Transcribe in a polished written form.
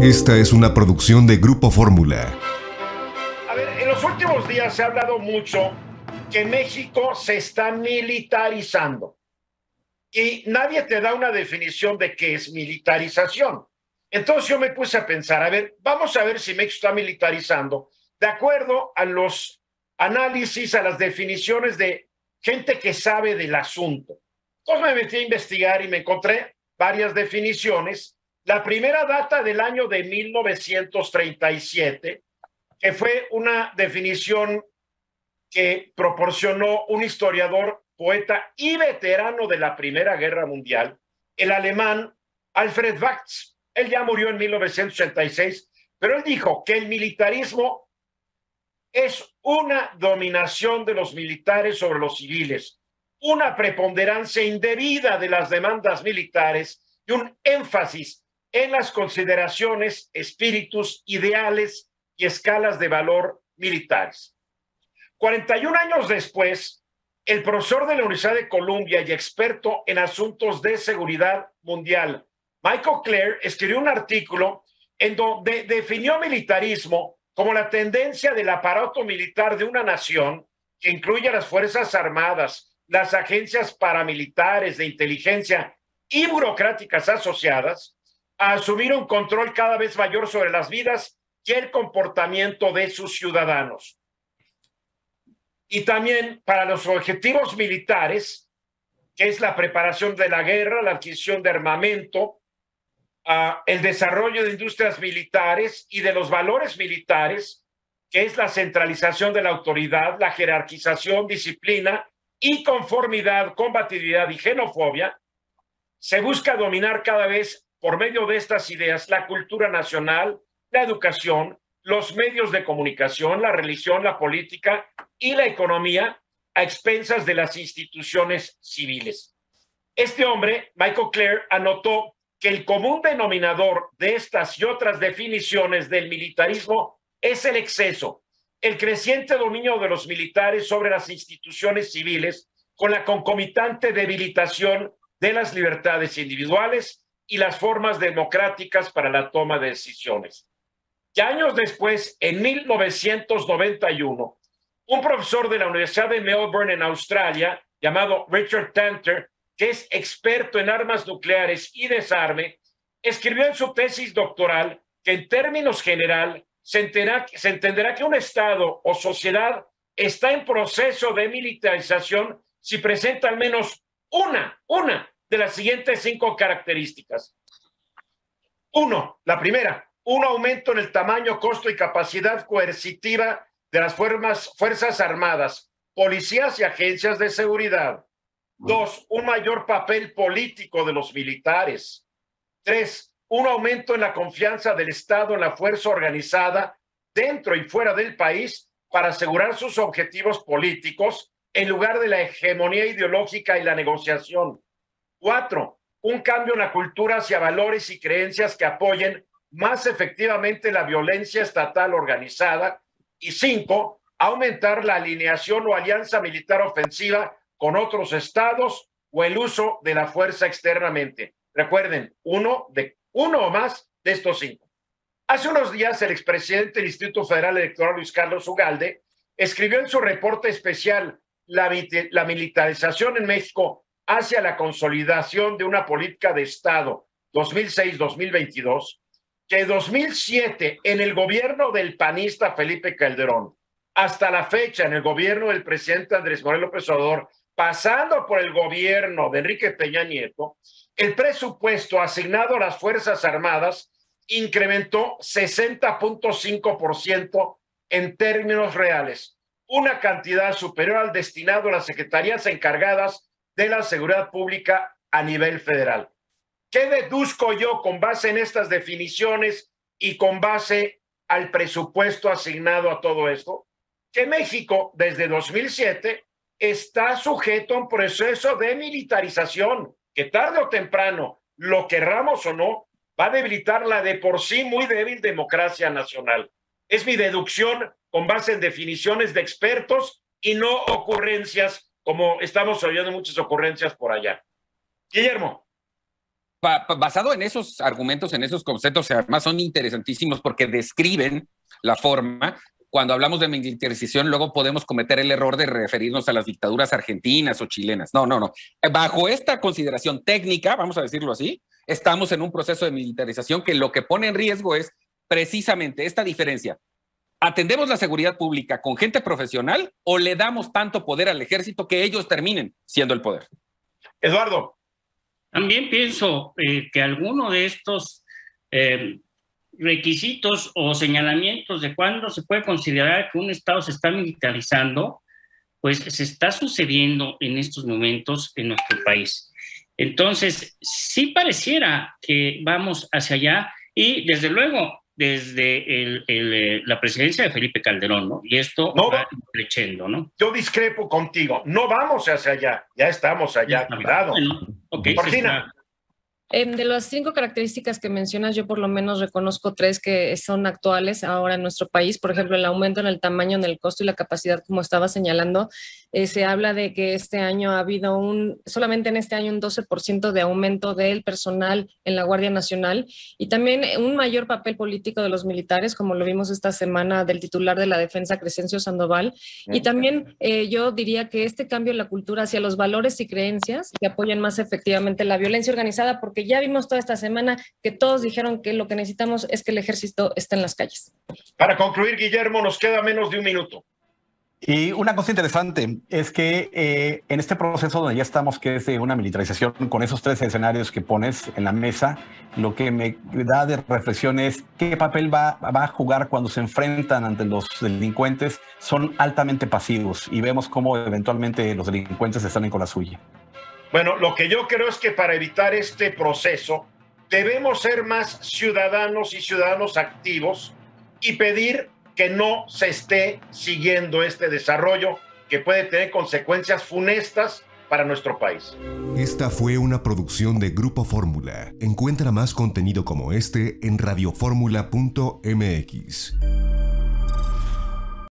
Esta es una producción de Grupo Fórmula. A ver, en los últimos días se ha hablado mucho que México se está militarizando y nadie te da una definición de qué es militarización. Entonces yo me puse a pensar, a ver, vamos a ver si México está militarizando de acuerdo a los análisis, a las definiciones de gente que sabe del asunto. Entonces me metí a investigar y me encontré varias definiciones. La primera data del año de 1937, que fue una definición que proporcionó un historiador, poeta y veterano de la Primera Guerra Mundial, el alemán Alfred Wachts. Él ya murió en 1986, pero él dijo que el militarismo es una dominación de los militares sobre los civiles, una preponderancia indebida de las demandas militares y un énfasis en las consideraciones, espíritus, ideales y escalas de valor militares. 41 años después, el profesor de la Universidad de Columbia y experto en asuntos de seguridad mundial, Michael Clare, escribió un artículo en donde definió militarismo como la tendencia del aparato militar de una nación que incluye a las Fuerzas Armadas, las agencias paramilitares de inteligencia y burocráticas asociadas, a asumir un control cada vez mayor sobre las vidas y el comportamiento de sus ciudadanos. Y también para los objetivos militares, que es la preparación de la guerra, la adquisición de armamento, el desarrollo de industrias militares y de los valores militares, que es la centralización de la autoridad, la jerarquización, disciplina y conformidad, combatividad y xenofobia, se busca dominar cada vez por medio de estas ideas la cultura nacional, la educación, los medios de comunicación, la religión, la política y la economía a expensas de las instituciones civiles. Este hombre, Michael Clare, anotó que el común denominador de estas y otras definiciones del militarismo es el exceso, el creciente dominio de los militares sobre las instituciones civiles con la concomitante debilitación de las libertades individuales y las formas democráticas para la toma de decisiones. Y años después, en 1991, un profesor de la Universidad de Melbourne en Australia, llamado Richard Tanter, que es experto en armas nucleares y desarme, escribió en su tesis doctoral que en términos general se entenderá que un Estado o sociedad está en proceso de militarización si presenta al menos una de las siguientes 5 características. La primera, un aumento en el tamaño, costo y capacidad coercitiva de las Fuerzas Armadas, policías y agencias de seguridad. 2, un mayor papel político de los militares. 3, un aumento en la confianza del Estado en la fuerza organizada dentro y fuera del país para asegurar sus objetivos políticos en lugar de la hegemonía ideológica y la negociación. 4, un cambio en la cultura hacia valores y creencias que apoyen más efectivamente la violencia estatal organizada. Y 5, aumentar la alineación o alianza militar ofensiva con otros estados o el uso de la fuerza externamente. Recuerden, uno o más de estos 5. Hace unos días, el expresidente del Instituto Federal Electoral, Luis Carlos Ugalde, escribió en su reporte especial La militarización en México hacia la consolidación de una política de Estado 2006-2022, que 2007, en el gobierno del panista Felipe Calderón, hasta la fecha, en el gobierno del presidente Andrés Manuel López Obrador, pasando por el gobierno de Enrique Peña Nieto, el presupuesto asignado a las Fuerzas Armadas incrementó 60.5% en términos reales, una cantidad superior al destinado a las secretarías encargadas de la seguridad pública a nivel federal. ¿Qué deduzco yo con base en estas definiciones y con base al presupuesto asignado a todo esto? Que México, desde 2007, está sujeto a un proceso de militarización que tarde o temprano, lo querramos o no, va a debilitar la de por sí muy débil democracia nacional. Es mi deducción con base en definiciones de expertos y no ocurrencias, como estamos oyendo muchas ocurrencias por allá. Guillermo. basado en esos argumentos, en esos conceptos, además son interesantísimos porque describen la forma. Cuando hablamos de militarización, luego podemos cometer el error de referirnos a las dictaduras argentinas o chilenas. No. Bajo esta consideración técnica, vamos a decirlo así, estamos en un proceso de militarización que lo que pone en riesgo es precisamente esta diferencia. ¿Atendemos la seguridad pública con gente profesional o le damos tanto poder al ejército que ellos terminen siendo el poder? Eduardo. También pienso que alguno de estos requisitos o señalamientos de cuándo se puede considerar que un Estado se está militarizando, pues se está sucediendo en estos momentos en nuestro país. Entonces, sí pareciera que vamos hacia allá y desde luego desde la presidencia de Felipe Calderón, ¿no? Y esto va creciendo, ¿no? Yo discrepo contigo, no vamos hacia allá, ya estamos allá, cuidado. Bueno, okay, Martina. De las 5 características que mencionas, yo por lo menos reconozco 3 que son actuales ahora en nuestro país. Por ejemplo, el aumento en el tamaño, en el costo y la capacidad, como estaba señalando. Se habla de que este año ha habido solamente en este año un 12% de aumento del personal en la Guardia Nacional y también un mayor papel político de los militares, como lo vimos esta semana del titular de la Defensa, Crescencio Sandoval. Y también yo diría que este cambio en la cultura hacia los valores y creencias que apoyan más efectivamente la violencia organizada, porque ya vimos toda esta semana que todos dijeron que lo que necesitamos es que el ejército esté en las calles. Para concluir, Guillermo, nos queda menos de un minuto. Y una cosa interesante es que en este proceso donde ya estamos, que es de una militarización, con esos 3 escenarios que pones en la mesa, lo que me da de reflexión es qué papel va a jugar cuando se enfrentan ante los delincuentes. Son altamente pasivos y vemos cómo eventualmente los delincuentes se salen con la suya. Bueno, lo que yo creo es que para evitar este proceso debemos ser más ciudadanos y ciudadanos activos y pedir que no se esté siguiendo este desarrollo que puede tener consecuencias funestas para nuestro país. Esta fue una producción de Grupo Fórmula. Encuentra más contenido como este en radioformula.mx.